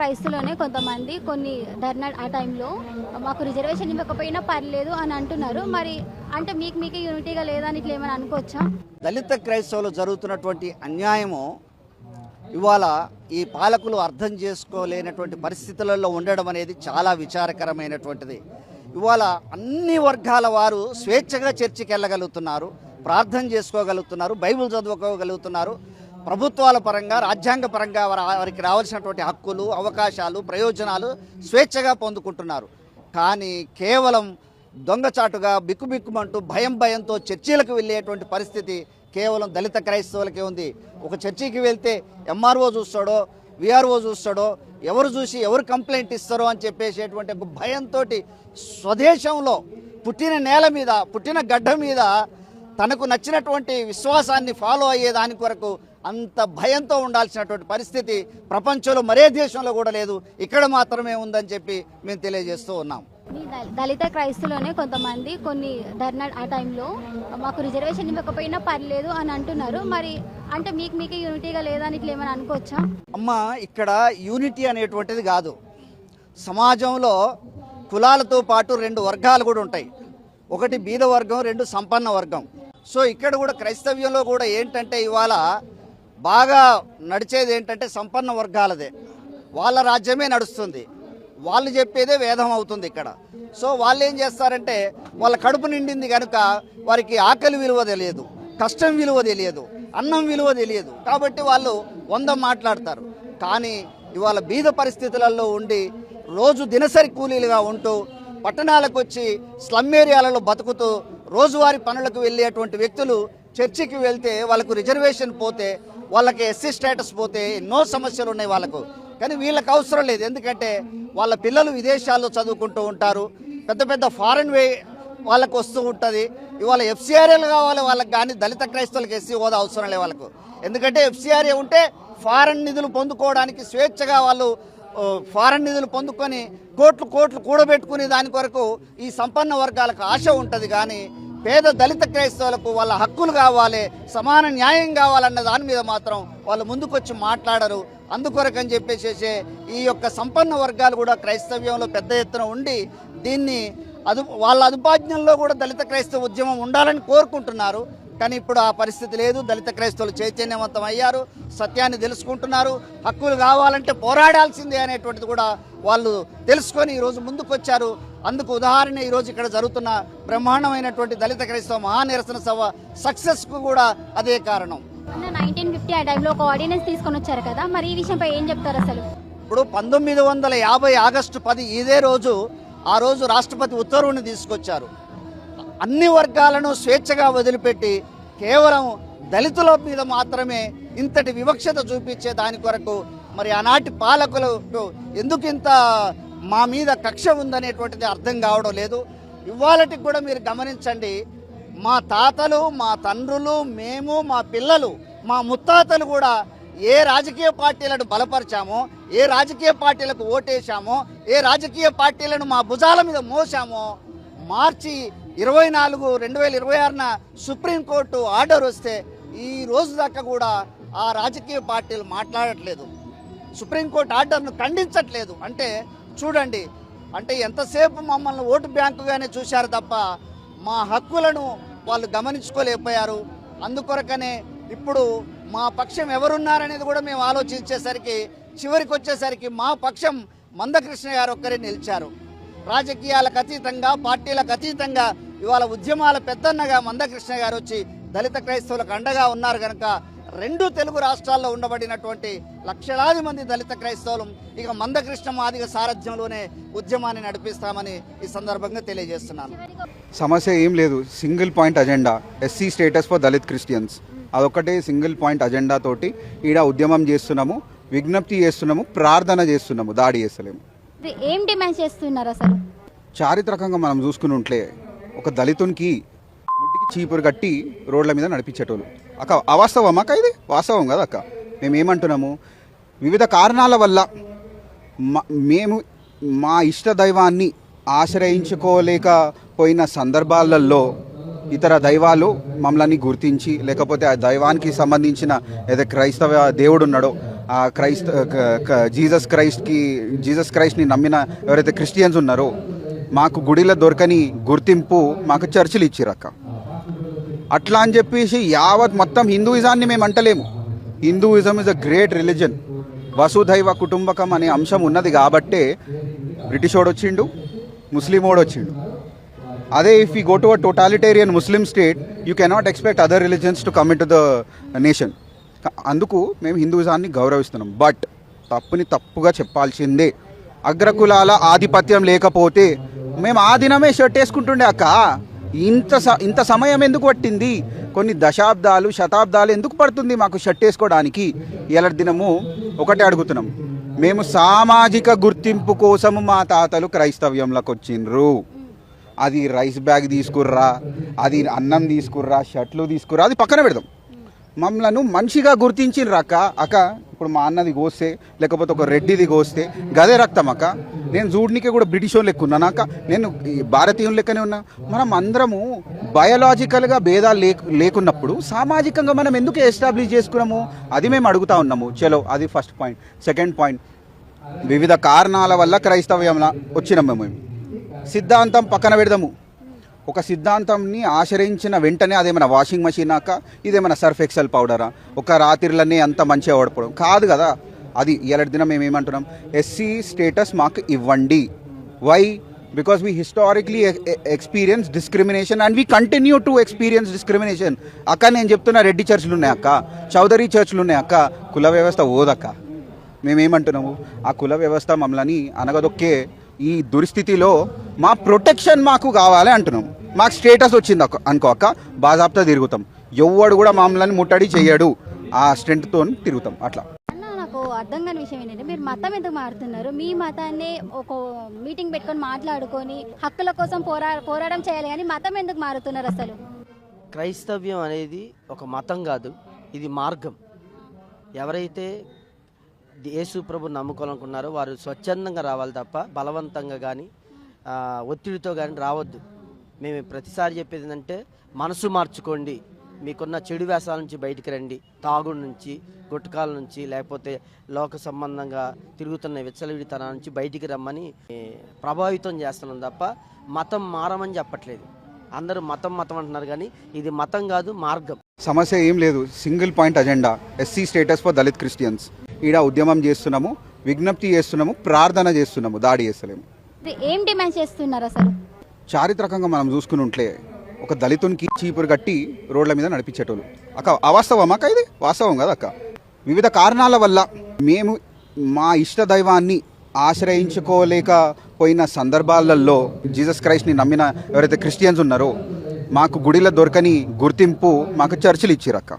క్రైస్తవులోనే కొంతమంది కొన్ని ధర్నా ఆ టైంలో మాకు రిజర్వేషన్ ఇవ్వకపోయినా పర్లేదు అని అంటున్నారు. మరి అంటే మీకే యూనిటీగా లేదని ఇట్లా ఏమైనా అనుకోవచ్చా? దళిత క్రైస్తవులు జరుగుతున్నటువంటి అన్యాయము ఇవాళ ఈ పాలకులు అర్థం చేసుకోలేనటువంటి పరిస్థితులలో ఉండడం అనేది చాలా విచారకరమైనటువంటిది. ఇవాళ అన్ని వర్గాల వారు స్వేచ్ఛగా చర్చికి వెళ్ళగలుగుతున్నారు, ప్రార్థన చేసుకోగలుగుతున్నారు, బైబిల్ చదువుకోగలుగుతున్నారు. ప్రభుత్వాల పరంగా రాజ్యాంగ పరంగా వారికి రావాల్సినటువంటి హక్కులు, అవకాశాలు, ప్రయోజనాలు స్వేచ్ఛగా పొందుకుంటున్నారు. కానీ కేవలం దొంగచాటుగా బిక్కుబిక్కుమంటూ భయంతో చర్చీలకు వెళ్ళేటువంటి పరిస్థితి కేవలం దళిత క్రైస్తవులకే ఉంది. ఒక చర్చికి వెళ్తే ఎంఆర్ఓ చూస్తాడో, విఆర్ఓ చూస్తాడో, ఎవరు చూసి ఎవరు కంప్లైంట్ ఇస్తారో అని చెప్పేసేటువంటి ఒక భయంతో స్వదేశంలో పుట్టిన నేల మీద, పుట్టిన గడ్డ మీద తనకు నచ్చినటువంటి విశ్వాసాన్ని ఫాలో అయ్యే దాని కొరకు అంత భయంతో ఉండాల్సినటువంటి పరిస్థితి ప్రపంచంలో మరే దేశంలో కూడా లేదు, ఇక్కడ మాత్రమే ఉందని చెప్పి మేము తెలియజేస్తూ ఉన్నాం. దళిత క్రైస్తవులోనే కొంతమంది కొన్ని ధర్నా ఆ టైంలో మాకు రిజర్వేషన్ ఇవ్వకపోయినా పర్లేదు అని అంటున్నారు. మరి అంటే మీకే యూనిటీగా లేదని ఇట్లా ఏమైనా అనుకోవచ్చా? అమ్మ, ఇక్కడ యూనిటీ అనేటువంటిది కాదు. సమాజంలో కులాలతో పాటు రెండు వర్గాలు కూడా ఉంటాయి. ఒకటి బీద వర్గం, రెండు సంపన్న వర్గం. సో ఇక్కడ కూడా క్రైస్తవ్యంలో కూడా ఏంటంటే ఇవాళ బాగా నడిచేది ఏంటంటే సంపన్న వర్గాలదే, వాళ్ళ రాజ్యమే నడుస్తుంది, వాళ్ళు చెప్పేదే వేదం అవుతుంది ఇక్కడ. సో వాళ్ళు ఏం చేస్తారంటే వాళ్ళ కడుపు నిండింది కనుక వారికి ఆకలి విలువ తెలియదు, కష్టం విలువ తెలియదు, అన్నం విలువ తెలియదు. కాబట్టి వాళ్ళు 100 మాట్లాడతారు. కానీ ఇవాళ బీద పరిస్థితులలో ఉండి రోజు దినసరి కూలీలుగా ఉంటూ పట్టణాలకు వచ్చి స్లమ్ ఏరియాలలో బతుకుతూ రోజువారీ పనులకు వెళ్ళేటువంటి వ్యక్తులు చర్చికి వెళ్తే వాళ్ళకు రిజర్వేషన్ పోతే, వాళ్ళకి ఎస్సీ స్టేటస్ పోతే ఎన్నో సమస్యలు ఉన్నాయి వాళ్ళకు. కానీ వీళ్ళకి అవసరం లేదు, ఎందుకంటే వాళ్ళ పిల్లలు విదేశాల్లో చదువుకుంటూ ఉంటారు, పెద్ద ఫారెన్ వే వాళ్ళకు వస్తూ ఉంటుంది. ఇవాళ ఎఫ్సిఆర్ఏలు కావాలి వాళ్ళకి, కానీ దళిత క్రైస్తవులకు ఎస్సీ హోదా అవసరం లేదు వాళ్ళకు. ఎందుకంటే ఎఫ్సిఆర్ఏ ఉంటే ఫారెన్ నిధులు పొందుకోవడానికి స్వేచ్ఛగా వాళ్ళు ఫారెన్ నిధులు పొందుకొని కోట్లు కూడబెట్టుకునే దాని కొరకు ఈ సంపన్న వర్గాలకు ఆశ ఉంటుంది. కానీ పేద దళిత క్రైస్తవులకు వాళ్ళ హక్కులు కావాలి, సమాన న్యాయం కావాలన్న దాని మీద మాత్రం వాళ్ళు ముందుకొచ్చి మాట్లాడరు. అందుకొరకని చెప్పేసి ఈ యొక్క సంపన్న వర్గాలు కూడా క్రైస్తవ్యంలో పెద్ద ఎత్తున ఉండి దీన్ని వాళ్ళ అదుపాజ్ఞంలో కూడా దళిత క్రైస్తవ ఉద్యమం ఉండాలని కోరుకుంటున్నారు. కానీ ఇప్పుడు ఆ పరిస్థితి లేదు. దళిత క్రైస్తవులు చైతన్యవంతం అయ్యారు, సత్యాన్ని తెలుసుకుంటున్నారు, హక్కులు కావాలంటే పోరాడాల్సిందే అనేటువంటిది కూడా వాళ్ళు తెలుసుకొని ఈరోజు ముందుకు వచ్చారు. అందుకు ఉదాహరణ ఈరోజు ఇక్కడ జరుగుతున్న బ్రహ్మాండమైనటువంటి దళిత క్రైస్తవ మహానిరసన సభ సక్సెస్కు కూడా అదే కారణం. 1950 ఆ టైంలో ఒక ఆర్డినెన్స్ తీసుకొని వచ్చారు కదా, మరి ఈ విషయంపై ఏం చెప్తారు? అసలు ఇప్పుడు 1950 ఆగస్టు 10 ఇదే రోజు, ఆ రోజు రాష్ట్రపతి ఉత్తర్వుని తీసుకొచ్చారు. అన్ని వర్గాలను స్వేచ్ఛగా వదిలిపెట్టి కేవలం దళితుల మీద మాత్రమే ఇంతటి వివక్షత చూపించే దాని కొరకు మరి ఆనాటి పాలకులకు ఎందుకు ఇంత మా మీద కక్ష ఉందనేటువంటిది అర్థం కావడం లేదు. ఇవాళటికి కూడా మీరు గమనించండి, మా తాతలు, మా తండ్రులు, మేము, మా పిల్లలు, మా ముత్తాతలు కూడా ఏ రాజకీయ పార్టీలను బలపరిచామో, ఏ రాజకీయ పార్టీలకు ఓటేశామో, ఏ రాజకీయ పార్టీలను మా భుజాల మీద మోసామో, మార్చి 24, 2026న సుప్రీంకోర్టు ఆర్డర్ వస్తే ఈ రోజు దాకా కూడా ఆ రాజకీయ పార్టీలు మాట్లాడట్లేదు, సుప్రీంకోర్టు ఆర్డర్ను ఖండించట్లేదు. అంటే చూడండి, అంటే ఎంతసేపు మమ్మల్ని ఓటు బ్యాంకుగానే చూశారు తప్ప మా హక్కులను వాళ్ళు గమనించుకోలేకపోయారు. అందుకొరకనే ఇప్పుడు మా పక్షం ఎవరున్నారనేది కూడా మేము ఆలోచించేసరికి చివరికి వచ్చేసరికి మా పక్షం మందకృష్ణ గారు ఒక్కరే నిలిచారు. రాజకీయాలకు అతీతంగా, పార్టీలకు అతీతంగా ఇవాళ ఉద్యమాల పెద్దన్నగా మందకృష్ణ గారు వచ్చి దళిత క్రైస్తవులకు అండగా ఉన్నారు కనుక 2 తెలుగు రాష్ట్రాల్లో ఉండబడినటువంటి లక్షలాది మంది దళిత క్రైస్తవులు ఇక మందకృష్ణ మాదిగ సారథ్యంలోనే ఉద్యమాన్ని నడిపిస్తామని ఈ సందర్భంగా తెలియజేస్తున్నాను. సమస్య ఏం లేదు, single point agenda, SC status for Dalit Christians, అదొక్కటే సింగిల్ పాయింట్ అజెండా తోటి ఈడ ఉద్యమం చేస్తున్నాము, విజ్ఞప్తి చేస్తున్నాము, ప్రార్థన చేస్తున్నాము, దాడి చేస్తలేము. ఏం డిమాండ్ చేస్తున్నారు? అసలు చారిత్రకంగా మనం చూసుకుని ఉంటే ఒక దళితునికి ముడ్డికి చీపురు కట్టి రోడ్ల మీద నడిపించేటోళ్ళు. అక్క అవాస్తవం అక్క, ఇది వాస్తవం కదా అక్క. మేము ఏమంటున్నాము, వివిధ కారణాల వల్ల మేము మా ఇష్ట దైవాన్ని ఆశ్రయించుకోలేకపోయిన సందర్భాలలో ఇతర దైవాలు మమ్మల్ని గుర్తించి, లేకపోతే ఆ దైవానికి సంబంధించిన ఏదో క్రైస్తవ దేవుడు ఉన్నాడో జీసస్ క్రైస్ట్ని నమ్మిన ఎవరైతే క్రిస్టియన్స్ ఉన్నారో మాకు గుడిలో దొరకని గుర్తింపు మాకు చర్చిలు ఇచ్చిరక్క. అట్లా అని చెప్పేసి యావత్ మొత్తం హిందూయిజాన్ని మేము అంటలేము. Hinduism is a great religion. వసుధైవ కుటుంబకం అనే అంశం ఉన్నది కాబట్టే బ్రిటిష్ వాడు వచ్చిండు, ముస్లిం వాడు వచ్చిండు. అదే if you go to a totalitarian Muslim state you cannot expect other religions to come in to the nation. అందుకు మేము హిందూయిజాన్ని గౌరవిస్తున్నాం. బట్ తప్పుని తప్పుగా చెప్పాల్సిందే. అగ్రకులాల ఆధిపత్యం లేకపోతే మేము ఆ దినమే షర్ట్ వేసుకుంటుండే అక్క. ఇంత సమయం ఎందుకు పట్టింది? కొన్ని దశాబ్దాలు శతాబ్దాలు ఎందుకు పడుతుంది మాకు షర్ట్ వేసుకోవడానికి? ఇలా దినము ఒకటే అడుగుతున్నాం, మేము సామాజిక గుర్తింపు కోసము మా తాతలు క్రైస్తవ్యంలోకి వచ్చిండ్రు. అది రైస్ బ్యాగ్ తీసుకుర్రా, అది అన్నం తీసుకుర్రా, షర్ట్లు తీసుకుర్రా, అది పక్కన పెడదాం. మమ్మలను మంచిగా గుర్తించిండ్రు అక్క. అక్క ఇప్పుడు మా అన్నది కోస్తే లేకపోతే ఒక రెడ్డిది కోస్తే గదే రక్తం అక్క. నేను చూడనికే కూడా బ్రిటిష్ వాళ్ళు లెక్క ఉన్నాను అక్క, నేను భారతీయుల లెక్కనే ఉన్నా. మనం అందరము బయోలాజికల్గా భేదాలు లేకున్నప్పుడు సామాజికంగా మనం ఎందుకు ఎస్టాబ్లిష్ చేసుకున్నాము? అది మేము అడుగుతా ఉన్నాము. చలో, అది ఫస్ట్ పాయింట్. సెకండ్ పాయింట్, వివిధ కారణాల వల్ల క్రైస్తవ్యంలో వచ్చినాము మేము. సిద్ధాంతం పక్కన పెడదాము. ఒక సిద్ధాంతంని ఆశ్రయించిన వెంటనే అదేమైనా వాషింగ్ మెషిన్ అక్క, ఇదేమైనా సర్ఫ్ ఎక్సెల్ పౌడరా, ఒక రాత్రిలనే అంత మంచిగా ఓడిపోవడం కాదు కదా. అది ఇవాళ దినం మేము ఏమంటున్నాం, ఎస్సీ స్టేటస్ మాకు ఇవ్వండి. Why? Because we historically experience discrimination and we continue to experience discrimination. అక్క నేను చెప్తున్నా, రెడ్డి చర్చిలు ఉన్నాయి అక్క, చౌదరి చర్చిలు ఉన్నాయి అక్క, కుల వ్యవస్థ ఓదక్క. మేమేమంటున్నాము, ఆ కుల వ్యవస్థ మమ్మల్ని అనగదొక్కే ఈ దుస్థితిలో మా ప్రొటెక్షన్ మాకు కావాలి అంటున్నాం. మాకు స్టేటస్ వచ్చింది అనుకో అక్క, బాజాబ్తా తిరుగుతాం. ఎవ్వడు కూడా మమ్మల్ని ముట్టడి చేయడు, ఆ స్ట్రెంగ్త్తో తిరుగుతాం. అట్లా అన్న, నాకు అర్థం కాని విషయం ఏంటంటే, మీరు మతం ఎందుకు మారుతున్నారు? మీ మతాన్ని ఒక మీటింగ్ పెట్టుకొని మాట్లాడుకొని హక్కుల కోసం పోరాటం చేయాలి కానీ మతం ఎందుకు మారుతున్నారు అసలు? క్రైస్తవ్యం అనేది ఒక మతం కాదు, ఇది మార్గం. ఎవరైతే యేసు ప్రభు నమ్ముకోవాలనుకున్నారో వారు స్వచ్ఛందంగా రావాలి తప్ప బలవంతంగా కానీ ఒత్తిడితో కానీ రావద్దు. మేము ప్రతిసారి చెప్పేది ఏంటంటే, మనసు మార్చుకోండి, మీకున్న చెడు వేషాల నుంచి బయటికి రండి, తాగుడు నుంచి, గుట్కాల నుంచి, లేకపోతే లోక సంబంధంగా తిరుగుతున్న విచ్చలవిడితనం నుంచి బయటికి రమ్మని ప్రభావితం చేస్తున్నాం తప్ప మతం మారమని చెప్పట్లేదు. అందరూ మతం మతం అంటున్నారు కానీ ఇది మతం కాదు, మార్గం. సమస్య ఏం లేదు, single point agenda, SC status for Dalit Christians. ఈడ ఉద్యమం చేస్తున్నాము, విజ్ఞప్తి చేస్తున్నాము, ప్రార్థన చేస్తున్నాము, దాడి చేస్తలేము. ఏం డిమాండ్ చేస్తున్నారు అసలు? చారిత్రకంగా మనం చూసుకుని ఉంటే ఒక దళితునికి చీపురు కట్టి రోడ్ల మీద నడిపించేటోళ్ళు అక్క. అవాస్తవం అక్క, ఇది వాస్తవం కదా అక్క. వివిధ కారణాల వల్ల మేము మా ఇష్ట దైవాన్ని ఆశ్రయించుకోలేకపోయిన సందర్భాలలో జీసస్ క్రైస్ట్ని నమ్మిన ఎవరైతే క్రిస్టియన్స్ ఉన్నారో మాకు గుడిలో దొరకని గుర్తింపు మాకు చర్చిలు ఇచ్చిరక్క.